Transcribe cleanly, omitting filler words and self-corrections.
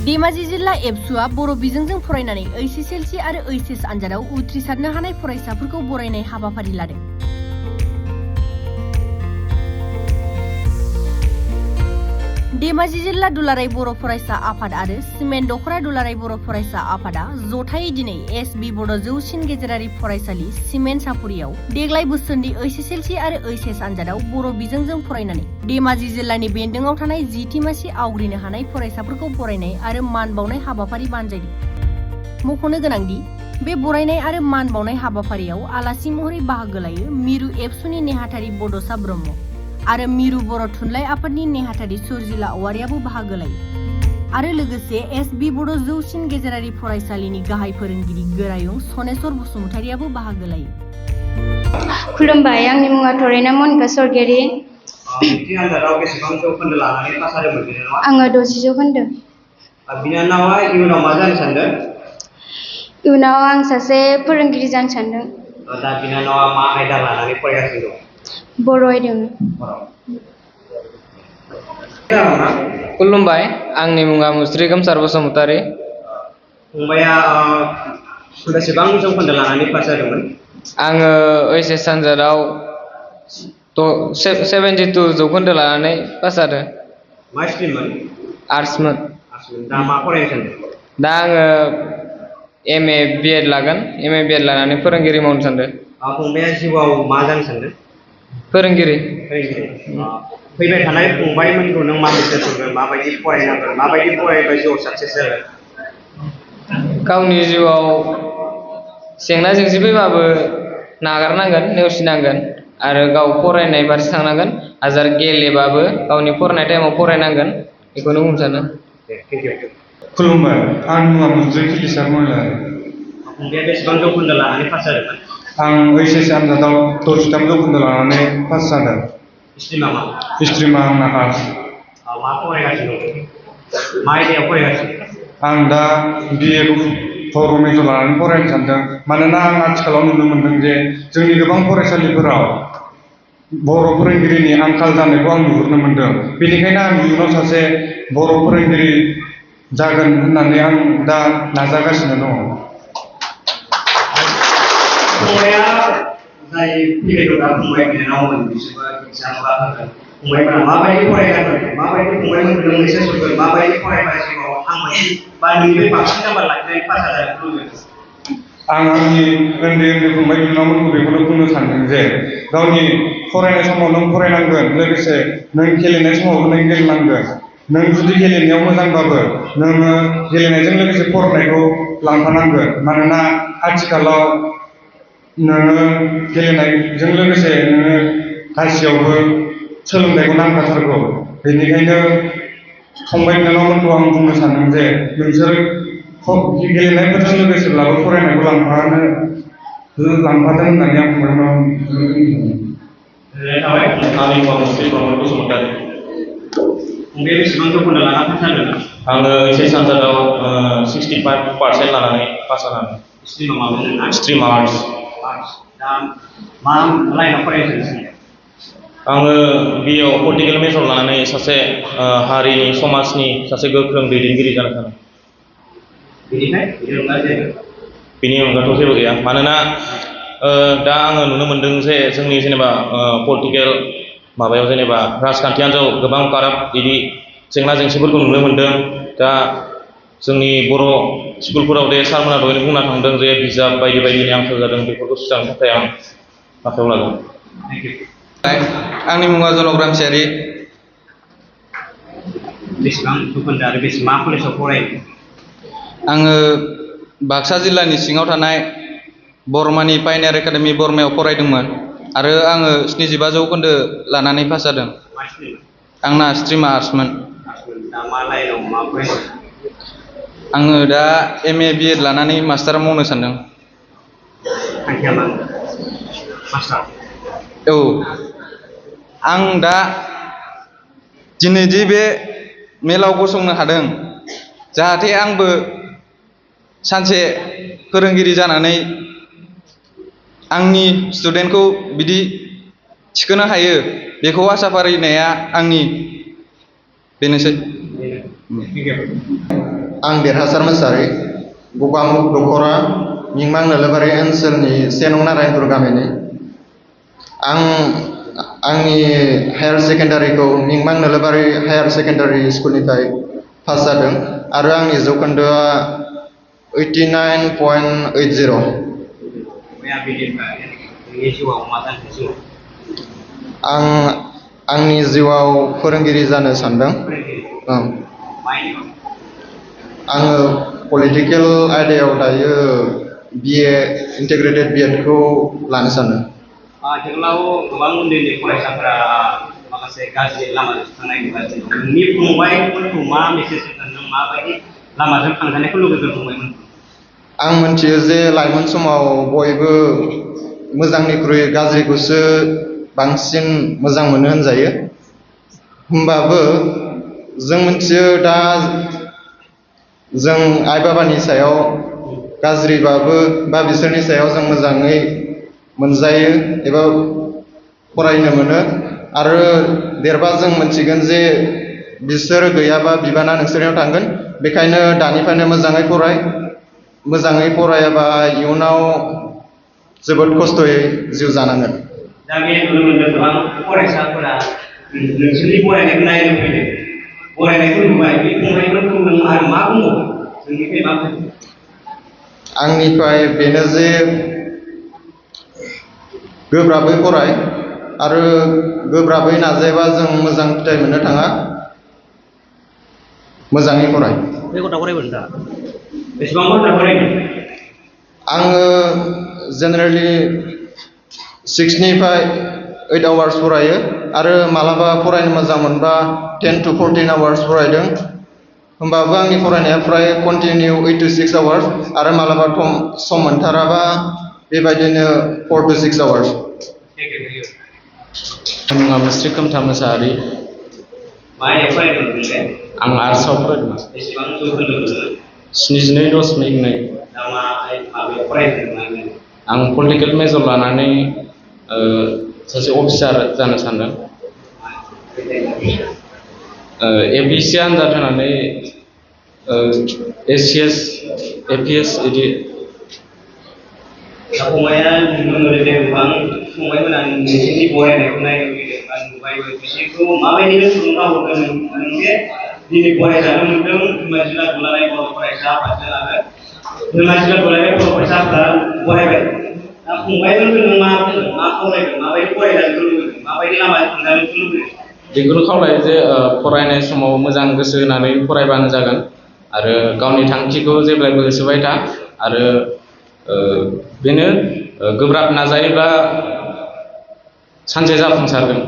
धेमाजि जिल्ला एबसुआ बर' बिजोंजों फरायनानै HSLC आरो HS आनजादाव उथ्रिसारनो हानाय फरायसाफोरखौ बरायनाय हाबाफारि लादों। धेमाजि जिल्ला दुलाराय बर' फरायसा आफाद आरो सिमेन्ट दख'रा दुलाराय बर' फरायसा आफादा जथायै दिनै SB बड' जौसिन गेजेरारि फरायसालि सिमेन्ट सापुरियाव देग्लाय बोसोरनि HSLC आरो HS आनजादाव बर' बिजोंजों फरायनानै धेमाजि जिल्लानि बेन्दोंआव थानाय 10थि मासि आवग्रिनो हानाय फरायसाफोरखौ बरायनाय आरो मान बावनाय हाबाफारि बानजायदों। मख'नो गोनांदि बे बरायनाय आरो मान बावनाय हाबाफारियाव आलासि महरै बाहागो लायो मिरु एबसुनि नेहाथारि बड'सा ब्रह्म आरो मिरु बर' थुनलाइ आफादनि नेहाथारि सुरजिला औवारियाबो बाहागो लायो आरो लोगोसे SB बड' जौसिन गेजेरारि फरायसालिनि गाहाय फोरोंगिरि गोरायुं सनेस्वर बसुमतारियाबो बाहागो लायो। खुलुमबाय, आंनि मुङा थरेना मनिका सरगयारि। आङो 60 जौखोन्दो। बिनानावा इयुनाव मा जानो सानदों? इयुनाव आं सासे फोरोंगिरि जानो सानदों। दा बिनानावा मा आयदा लानानै फरायगासिनो दं? बर' आयदायावनो। खुलुमबाय, आंनि मुङा मुस्रि गोमसार बसुमतारि। फंबाया बेसेबां जौखोन्दो लानानै पास जादोंमोन? आङो HS आनजादाव 72 जौखोन्दो लानानै पास जादों। मा स्ट्रिममोन? आर्ट्समोन। दा मा फरायनो सानदों? दा आङो MA BEd लागोन। MA BEd लानानै फोरोंगिरि मावनो सानदों। फंबाया जिउआव मा जानो सानदों? फोरोंगिरि। फैबाय थानाय फंबायमोनखौ नों मा बोसोन होगोन? माबायदि फरायनांगोन? माबायदि फरायबा जिउआव साक्सेस जागोन? गावनि जिउआव जेंना जेंसि फैबाबो नागारनांगोन, नेवसिनांगोन आरो गाव फरायनाय फारसे थांनांगोन। हाजार गेलेबाबो गावनि फरायनाय टाइमाव फरायनांगोन, बेखौनो बुंनो सानो। खुलुमबाय, आंनि मुङा मुस्रि खिलिसार महिलारि। फंबाया बेसेबां जौखोन्दो लानानै पास जादोंमोन? आं HS आनजादाव 63 जौखोन्दो लानानै पास जादों। स्ट्रिमा मा? स्ट्रिमा आंना आर्ट्स। मा फरायगासिनो दं? मा आयदायाव फरायगासिनो? आं दा BA बर' मेजर लानानै फरायनो सानदों। मानोना आं आथिखालाव नुनो मोनदों जे जोंनि गोबां फरायसालिफोराव बर' फोरोंगिरिनि आंखाल जानायखौ आं नुहुरनो मोनदों। बेनिखायनो आं इयुनाव सासे बर' फोरोंगिरि जागोन होननानै आं दा नाजागासिनो दङ। फंबाया जाय फैबाय दं फंबाय बिनानावमोन बिसोरबो एग्जाम होगोन। फंबायफोरा माबायदि फरायनांगोन? माबायदि फंबायमोनखौ नों मेसेज होगोन? माबायदि फरायबा जिउआव थांबाय बा नोंनिफ्राय बांसिन नाम्बार लाखिनानै पास जाजानो लुबैगोन? आं आंनि उन्दै फंबाय बिनानावमोनखौ बेखौनो बुंनो सानदों जे गावनि फरायनाय समाव नों फरायनांगोन, लोगोसे नों गेलेनाय समावबो नों गेलेनांगोन। नों जुदि गेलेनायाव मोजांबाबो नोङो गेलेनायजों लोगोसे फरायनायखौ लांफानांगोन। मानोना आथिखालाव नोङो गेलेनायजों लोगोसे नोङो गासैयावबो सोलोंथाइखौ नांखाथारगौ। बेनिखायनो फंबाय बिनानावमोनखौ आं बुंनो सानदों जे नोंसोर गेलेनायफोरजों लोगोसेब्लाबो फरायनायखौ लांफादों होननानै आं फंबायनाव फंबाया बेसेबां जौखोन्दो लाना पास जादों? आङो HS आनजादाव 65% लानानै पास जादों। स्ट्रिमा मामोन नोंना? Stream arts. दा मा लाइनाव फरायनो सानदों? आङो BA पलिटिकेल मेजर लानानै सासे हारिनि समाजनि सासे गोख्रों दैदेनगिरि जानो सानो। बेनि अनगाथ' जेबो गैया। मानोना दा आङो नुनो मोनदों जे जोंनि जेनेबा पलिटिकेल माबायाव जेनेबा राजखान्थि आनजादाव गोबां काराप्ट बिदि जेंना जेंसिफोरखौ नुनो मोनदों। दा जोंनि बर' स्कुलफोराव दे सारमोना दहायनो बुंना थांदों जे बिजाब बायदि बायदिनि आंखाल जादों, बेफोरखौ सुस्रांनो थाखाय आं आखायाव लागोन। आंनि मुङा जनक रामसियारि। बेसेबां जौखोन्दो आरो मा कलेजाव फरायो? आङो बाक्सा जिल्लानि सिङाव थानाय बरमानि पायनियार एकाडेमि बरमायाव फरायदोंमोन आरो आङो 75 जौखोन्दो लानानै पास जादों। आंना स्ट्रिमा आर्ट्समोन। दा मा लाइनाव मा फरायनो? आङो दा MA BEd लानानै मास्टार मावनो सानदों। थांखिया मा? मास्टार? औ, आं दा दिनैदि बे मेलाव गसंनो हादों, जाहाथे आंबो सानसे फोरोंगिरि जानानै आंनि स्टुडेन्टखौ बिदि थिखोनो हायो, बेखौ आसा फारिनाया आंनि बेनोसै। आं देरहासार मोसाहारि गगामुग दख'रा मिंमां नोलोबारि ओनसोलनि 1 नं नारायणपुर गामिनि आं आंनि हायार सेकेन्डारिखौ मिंमां नोलोबारि हायार सेकेन्डारि स्कुलनिफ्राय पास जादों आरो आंनि जौखोन्दोआ 89.80। आं आंनि जिउआव फोरोंगिरि जानो सानदों। आङो पलिटिकेल आयदायाव दायो BA इन्टिग्रेटेड BEdखौ लानो सानो। आथिखालाव गोबां उन्दै फरायसाफोरा माखासे गाज्रि लामाजों थांनाय नुगासिनो दं। नोंनि फंबायफोरखौ मा मेसेज होगोन, नों माबायदि लामाजों थांजानायखौ लुबैगोन फंबायमोन? आं मिथियो जे लाइमोन समाव बयबो मोजांनिख्रुइ गाज्रिखौसो बांसिन मोजां मोनो होनजायो। होमबाबो जों मिथियो दा जों आइ बाबानि सायाव गाज्रिबाबो बा बिसोरनि सायाव जों मोजाङै मोनजायो एबा फरायनो मोनो आरो देरबा जों मिथिगोन जे बिसोर गैयाबा बिबाना नोंसोरनियाव थांगोन। बेखायनो दानिफ्रायनो मोजाङै फरायाबा इयुनाव जोबोद खस्थ'यै जिउ जानांगोन। दा बे नुनो मोनदों गोबां फरायसाफोरा नोंसोरनि फरायनायखौ नायनो फैदों, फरायनायखौ नुबाय, बे फंबायफोरखौ नों आरो मा बुंबावो? जोंनिफ्राय मा बुङो? आंनिफ्राय बेनो जे गोब्राबै फराय आरो गोब्राबै नाजायोबा जों मोजां फिथाइ मोननो थाङा। मोजाङै फराय। बे गथ'आ फरायगोन दा बेसेबां घन्टा फरायगोन? आङो जेनेरेलि 6 to 8 आवार्स फरायो आरो मालाबा फरायनो मोजां मोनबा 10 to 14 आवार्स फरायदों। होमबाबो आंनि फरायनाया फ्राय कन्टिनिउ 8 to 6 आवार्स आरो मालाबा सम मोनथाराबा बेबायदिनो 4 to 6 आवार्स। मुङा मुस्रि खोमथा मोसाहारि। मायाव फरायदों नोंलाय? आं आर्ट्सआव फरायदों। बेसेबां जौखोन्दो मोनो? 72.2। दा माबायाव फरायदों? आं पलिटिकेल मेजर लानानै सासे अफिसार जानो सानदों। APSC आनजाद होनानै SCS, APS बिदि। दा फंबाया नुनो मोनो जे गोबां फंबायमोना नोंसोरनि फरायनायखौ नायनो लुबैदों बा नुबायबो, बिसोरखौ माबायदि थुलुंगा हरगोन नों जे दिनै फरायजानो मोनदों धुमाजिल्ला दुलाराय बर' फरायसा आफादजों आरो धुमाजिल्ला दुलाराय बर' फरायसा आफादा फरायबाय। दा फंबायमोनखौ नों मा बुंगोन, मा खावलायगोन, माबायदि फरायजानो लुबैगोन, माबायदि लामाजों थांजानो लुबैगोन? बेखौनो खावलायो जे फरायनाय समाव मोजां गोसो होनानै फरायबानो जागोन आरो गावनि थांखिखौ जेब्लायबो होसोबाय था आरो बेनो गोब्राब नाजायोब्ला सानसे जाफुंसारगोन।